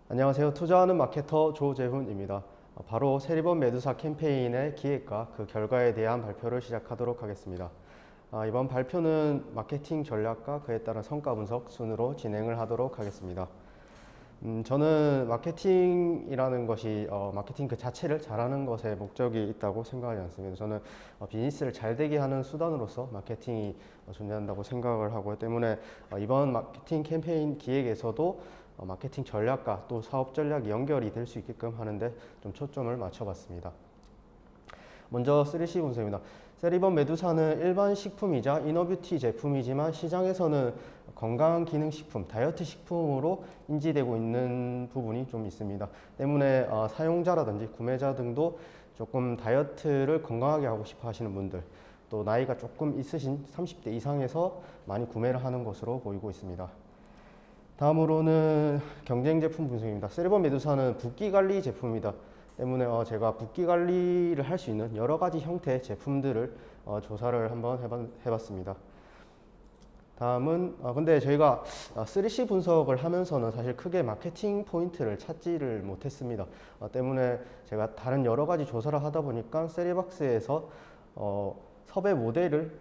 안녕하세요. 투자하는 마케터 조재훈입니다. 바로 세리번 매도사 캠페인의 기획과 그 결과에 대한 발표를 시작하도록 하겠습니다. 이번 발표는 마케팅 전략과 그에 따른 성과 분석 순으로 진행을 하도록 하겠습니다. 저는 마케팅이라는 것이 마케팅 그 자체를 잘하는 것에 목적이 있다고 생각하지 않습니다. 저는 비즈니스를 잘 되게 하는 수단으로서 마케팅이 존재한다고 생각을 하고요. 때문에 이번 마케팅 캠페인 기획에서도 마케팅 전략과 또 사업 전략이 연결이 될 수 있게끔 하는데 좀 초점을 맞춰봤습니다. 먼저 3C 분석입니다. 세리번 메두사는 일반 식품이자 이너뷰티 제품이지만 시장에서는 건강기능식품, 다이어트 식품으로 인지되고 있는 부분이 좀 있습니다. 때문에 사용자라든지 구매자 등도 조금 다이어트를 건강하게 하고 싶어 하시는 분들, 또 나이가 조금 있으신 30대 이상에서 많이 구매를 하는 것으로 보이고 있습니다. 다음으로는 경쟁 제품 분석입니다. 세리번 메두사는 붓기 관리 제품이다. 때문에 제가 붓기 관리를 할 수 있는 여러 가지 형태의 제품들을 조사를 한번 해봤습니다. 다음은 근데 저희가 3C 분석을 하면서는 사실 크게 마케팅 포인트를 찾지를 못했습니다. 때문에 제가 다른 여러 가지 조사를 하다 보니까 세리박스에서 섭외 모델을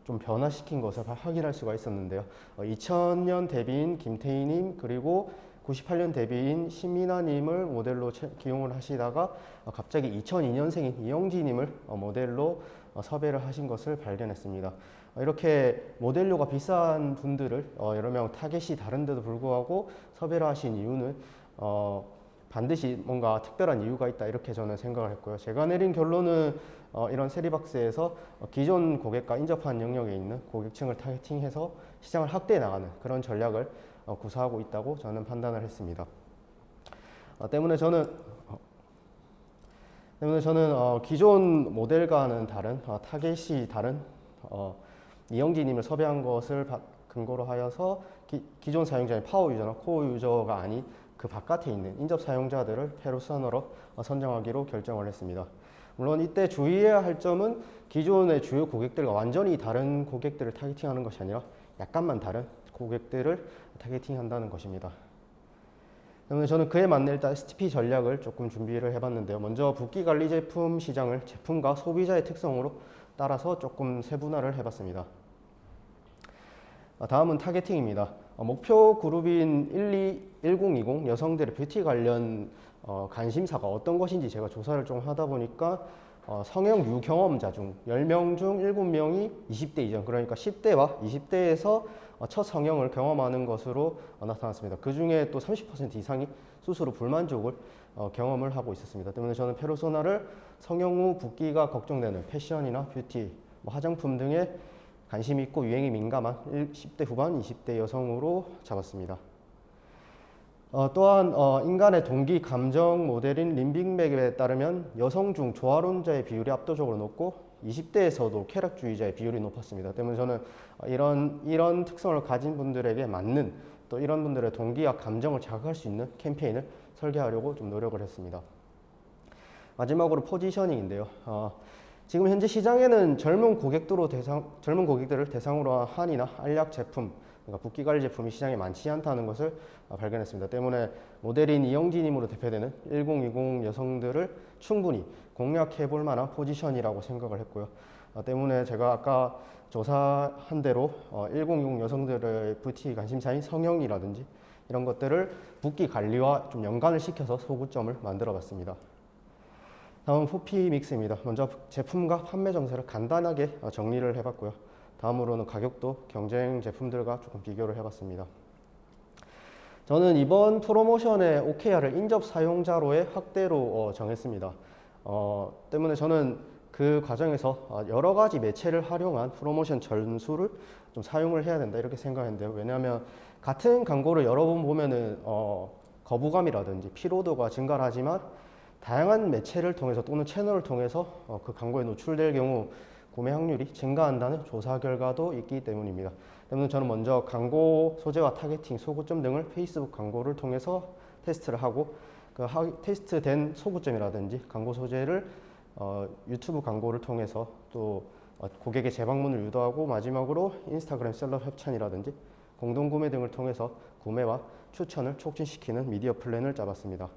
좀 변화시킨 것을 확인할 수가 있었는데요. 2000년 데뷔인 김태희님 그리고 98년 데뷔인 신민아님을 모델로 기용을 하시다가 갑자기 2002년생인 이영지님을 모델로 섭외를 하신 것을 발견했습니다. 이렇게 모델료가 비싼 분들을 여러 명 타겟이 다른데도 불구하고 섭외를 하신 이유는 반드시 뭔가 특별한 이유가 있다 이렇게 저는 생각을 했고요. 제가 내린 결론은 이런 세리박스에서 기존 고객과 인접한 영역에 있는 고객층을 타겟팅해서 시장을 확대해 나가는 그런 전략을 구사하고 있다고 저는 판단을 했습니다. 때문에 저는 기존 모델과는 다른 타겟이 다른 이영지님을 섭외한 것을 근거로 하여서 기존 사용자인 파워 유저나 코어 유저가 아닌 그 바깥에 있는 인접 사용자들을 페르소나로 선정하기로 결정을 했습니다. 물론 이때 주의해야 할 점은 기존의 주요 고객들과 완전히 다른 고객들을 타겟팅하는 것이 아니라 약간만 다른 고객들을 타겟팅한다는 것입니다. 그러면 저는 그에 맞는 일단 STP 전략을 조금 준비를 해봤는데요. 먼저 붓기 관리 제품 시장을 제품과 소비자의 특성으로 따라서 조금 세분화를 해봤습니다. 다음은 타겟팅입니다. 목표 그룹인 1020 여성들의 뷰티 관련 관심사가 어떤 것인지 제가 조사를 좀 하다 보니까 성형 유경험자 중 10명 중 7명이 20대 이전, 그러니까 10대와 20대에서 첫 성형을 경험하는 것으로 나타났습니다. 그 중에 또 30% 이상이 스스로 불만족을 경험을 하고 있었습니다. 때문에 저는 페르소나를 성형 후 붓기가 걱정되는 패션이나 뷰티, 화장품 등에 관심이 있고 유행이 민감한 10대 후반, 20대 여성으로 잡았습니다. 또한 인간의 동기 감정 모델인 림빅맥에 따르면 여성 중 조화론자의 비율이 압도적으로 높고 20대에서도 쾌락주의자의 비율이 높았습니다. 때문에 저는 이런 특성을 가진 분들에게 맞는 또 이런 분들의 동기와 감정을 자극할 수 있는 캠페인을 설계하려고 좀 노력을 했습니다. 마지막으로 포지셔닝인데요. 지금 현재 시장에는 젊은 고객들을 대상으로 한 한이나 알약 제품, 그러니까 붓기 관리 제품이 시장에 많지 않다는 것을 발견했습니다. 때문에 모델인 이영지님으로 대표되는 1020 여성들을 충분히 공략해 볼 만한 포지션이라고 생각을 했고요. 때문에 제가 아까 조사한 대로 1020 여성들의 뷰티 관심사인 성형이라든지 이런 것들을 붓기 관리와 좀 연관을 시켜서 소구점을 만들어 봤습니다. 다음 포피 믹스입니다. 먼저 제품과 판매 정세를 간단하게 정리를 해봤고요. 다음으로는 가격도 경쟁 제품들과 조금 비교를 해봤습니다. 저는 이번 프로모션의 OKR을 인접 사용자로의 확대로 정했습니다. 때문에 저는 그 과정에서 여러 가지 매체를 활용한 프로모션 전술을 좀 사용을 해야 된다 이렇게 생각했는데요. 왜냐하면 같은 광고를 여러 번 보면은 거부감이라든지 피로도가 증가를 하지만 다양한 매체를 통해서 또는 채널을 통해서 그 광고에 노출될 경우 구매 확률이 증가한다는 조사 결과도 있기 때문입니다. 때문에 저는 먼저 광고 소재와 타겟팅, 소구점 등을 페이스북 광고를 통해서 테스트를 하고 그 테스트된 소구점이라든지 광고 소재를 유튜브 광고를 통해서 또 고객의 재방문을 유도하고 마지막으로 인스타그램 셀럽 협찬이라든지 공동구매 등을 통해서 구매와 추천을 촉진시키는 미디어 플랜을 짜봤습니다.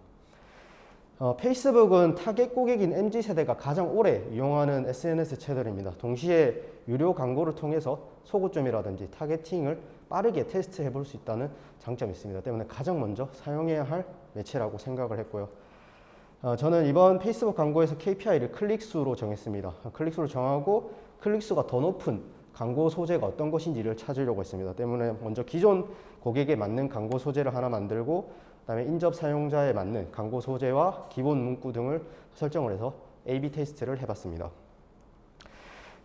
페이스북은 타겟 고객인 MZ세대가 가장 오래 이용하는 SNS 채널입니다. 동시에 유료 광고를 통해서 소구점이라든지 타겟팅을 빠르게 테스트해 볼 수 있다는 장점이 있습니다. 때문에 가장 먼저 사용해야 할 매체라고 생각을 했고요. 저는 이번 페이스북 광고에서 KPI를 클릭수로 정했습니다. 클릭수로 정하고 클릭수가 더 높은 광고 소재가 어떤 것인지를 찾으려고 했습니다. 때문에 먼저 기존 고객에 맞는 광고 소재를 하나 만들고 그다음에 인접 사용자에 맞는 광고 소재와 기본 문구 등을 설정을 해서 A/B 테스트를 해봤습니다.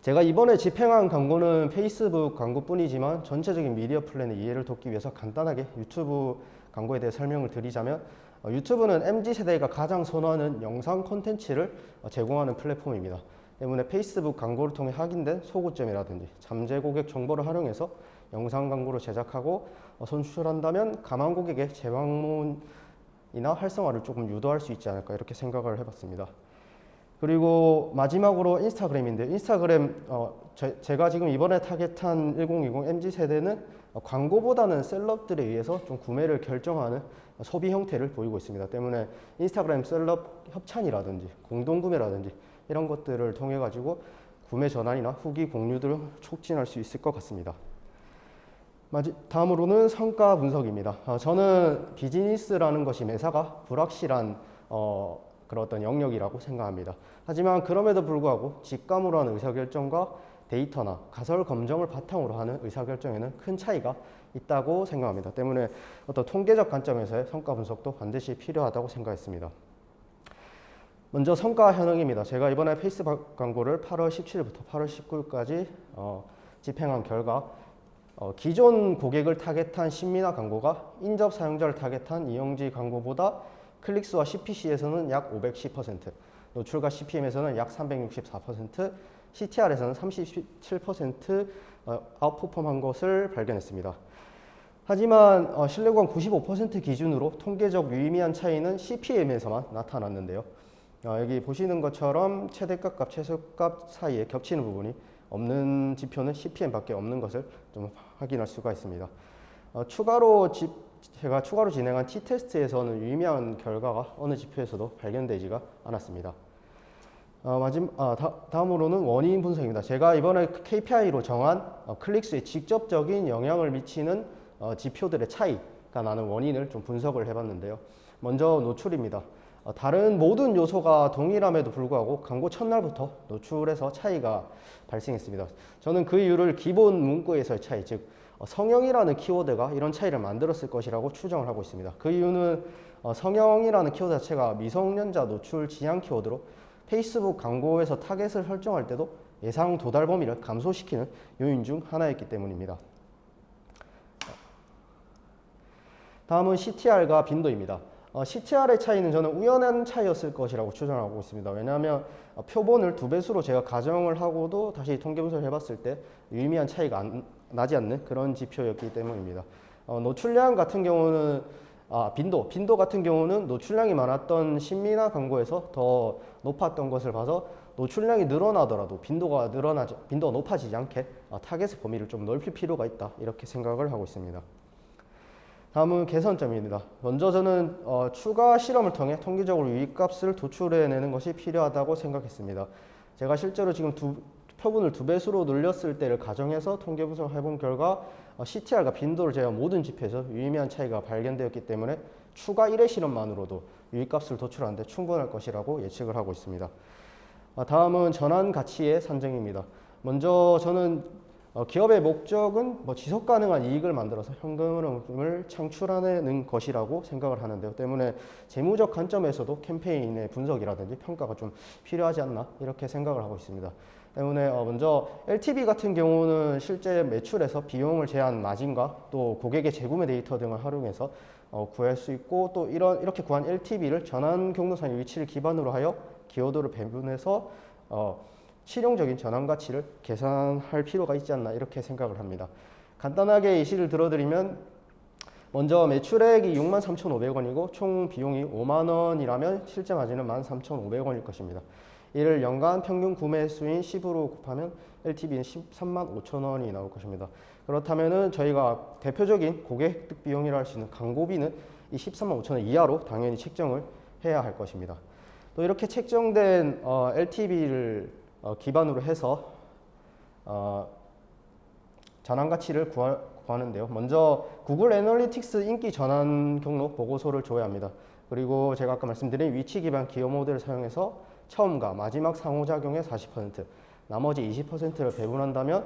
제가 이번에 집행한 광고는 페이스북 광고뿐이지만 전체적인 미디어 플랜의 이해를 돕기 위해서 간단하게 유튜브 광고에 대해 설명을 드리자면 유튜브는 MZ세대가 가장 선호하는 영상 콘텐츠를 제공하는 플랫폼입니다. 때문에 페이스북 광고를 통해 확인된 소구점이라든지 잠재 고객 정보를 활용해서 영상 광고를 제작하고 선출한다면 가망 고객의 재방문이나 활성화를 조금 유도할 수 있지 않을까 이렇게 생각을 해봤습니다. 그리고 마지막으로 인스타그램인데 인스타그램 제가 지금 이번에 타겟한 1020 MZ세대는 광고보다는 셀럽들에 의해서 좀 구매를 결정하는 소비 형태를 보이고 있습니다. 때문에 인스타그램 셀럽 협찬이라든지 공동구매라든지 이런 것들을 통해 가지고 구매 전환이나 후기 공유들을 촉진할 수 있을 것 같습니다. 다음으로는 성과 분석입니다. 저는 비즈니스라는 것이 매사가 불확실한 그런 어떤 영역이라고 생각합니다. 하지만 그럼에도 불구하고 직감으로 하는 의사결정과 데이터나 가설 검증을 바탕으로 하는 의사결정에는 큰 차이가 있다고 생각합니다. 때문에 어떤 통계적 관점에서의 성과 분석도 반드시 필요하다고 생각했습니다. 먼저 성과 현황입니다. 제가 이번에 페이스북 광고를 8월 17일부터 8월 19일까지 집행한 결과 기존 고객을 타겟한 신미나 광고가 인접 사용자를 타겟한 이영지 광고보다 클릭수와 CPC에서는 약 510%, 노출과 CPM에서는 약 364%, CTR에서는 37% 아웃퍼폼한 것을 발견했습니다. 하지만 신뢰구간 95% 기준으로 통계적 유의미한 차이는 CPM에서만 나타났는데요. 여기 보시는 것처럼 최대값과 최소값 사이에 겹치는 부분이 없는 지표는 CPM밖에 없는 것을 좀 확인할 수가 있습니다. 제가 추가로 진행한 T테스트에서는 유의미한 결과가 어느 지표에서도 발견되지가 않았습니다. 다음으로는 원인 분석입니다. 제가 이번에 KPI로 정한 클릭수에 직접적인 영향을 미치는 지표들의 차이가 나는 원인을 좀 분석을 해봤는데요. 먼저 노출입니다. 다른 모든 요소가 동일함에도 불구하고 광고 첫날부터 노출에서 차이가 발생했습니다. 저는 그 이유를 기본 문구에서의 차이, 즉 성형이라는 키워드가 이런 차이를 만들었을 것이라고 추정을 하고 있습니다. 그 이유는 성형이라는 키워드 자체가 미성년자 노출 지향 키워드로 페이스북 광고에서 타겟을 설정할 때도 예상 도달 범위를 감소시키는 요인 중 하나였기 때문입니다. 다음은 CTR과 빈도입니다. CTR의 차이는 저는 우연한 차이였을 것이라고 추정하고 있습니다. 왜냐하면 표본을 2배수로 제가 가정을 하고도 다시 통계 분석을 해봤을 때 유의미한 차이가 나지 않는 그런 지표였기 때문입니다. 노출량 같은 경우는 빈도 같은 경우는 노출량이 많았던 신미나 광고에서 더 높았던 것을 봐서 노출량이 늘어나더라도 빈도가 높아지지 않게 타겟의 범위를 좀 넓힐 필요가 있다 이렇게 생각을 하고 있습니다. 다음은 개선점입니다. 먼저 저는 추가 실험을 통해 통계적으로 유익값을 도출해내는 것이 필요하다고 생각했습니다. 제가 실제로 지금 표본을 2배수로 늘렸을 때를 가정해서 통계 분석을 해본 결과 CTR과 빈도를 제가 모든 지표에서 유의미한 차이가 발견되었기 때문에 추가 1회 실험만으로도 유익값을 도출하는 데 충분할 것이라고 예측을 하고 있습니다. 다음은 전환 가치의 산정입니다. 먼저 저는 기업의 목적은 지속 가능한 이익을 만들어서 현금을 창출하는 것이라고 생각을 하는데요. 때문에 재무적 관점에서도 캠페인의 분석이라든지 평가가 좀 필요하지 않나 이렇게 생각을 하고 있습니다. 때문에 먼저 LTV 같은 경우는 실제 매출에서 비용을 제한 마진과 또 고객의 재구매 데이터 등을 활용해서 구할 수 있고 또 이렇게 구한 LTV를 전환 경로상의 위치를 기반으로 하여 기여도를 배분해서 실용적인 전환 가치를 계산할 필요가 있지 않나 이렇게 생각을 합니다. 간단하게 예시를 들어드리면 먼저 매출액이 63,500원이고 총 비용이 5만원이라면 실제 마진은 13,500원일 것입니다. 이를 연간 평균 구매 수인 10으로 곱하면 LTV는 13만 5천 원이 나올 것입니다. 그렇다면은 저희가 대표적인 고객 획득 비용이라 할 수 있는 광고비는 이 13만 5천 원 이하로 당연히 책정을 해야 할 것입니다. 또 이렇게 책정된 LTV를 기반으로 해서 전환 가치를 구하는데요. 먼저 구글 애널리틱스 인기 전환 경로 보고서를 줘야 합니다. 그리고 제가 아까 말씀드린 위치 기반 기여 모델을 사용해서 처음과 마지막 상호작용의 40%, 나머지 20%를 배분한다면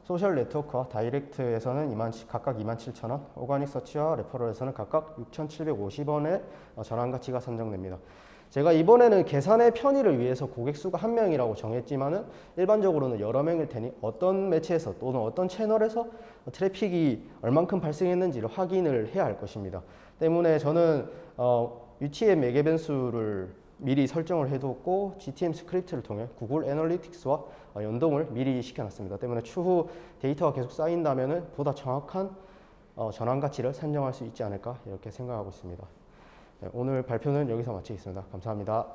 소셜 네트워크와 다이렉트에서는 각각 27,000원, 오가닉 서치와 레퍼럴에서는 각각 6,750원의 전환 가치가 산정됩니다. 제가 이번에는 계산의 편의를 위해서 고객 수가 한 명이라고 정했지만은 일반적으로는 여러 명일 테니 어떤 매체에서 또는 어떤 채널에서 트래픽이 얼만큼 발생했는지를 확인을 해야 할 것입니다. 때문에 저는 UTM 매개 변수를 미리 설정을 해두었고 GTM 스크립트를 통해 구글 애널리틱스와 연동을 미리 시켜놨습니다. 때문에 추후 데이터가 계속 쌓인다면은 보다 정확한 전환 가치를 산정할 수 있지 않을까 이렇게 생각하고 있습니다. 네, 오늘 발표는 여기서 마치겠습니다. 감사합니다.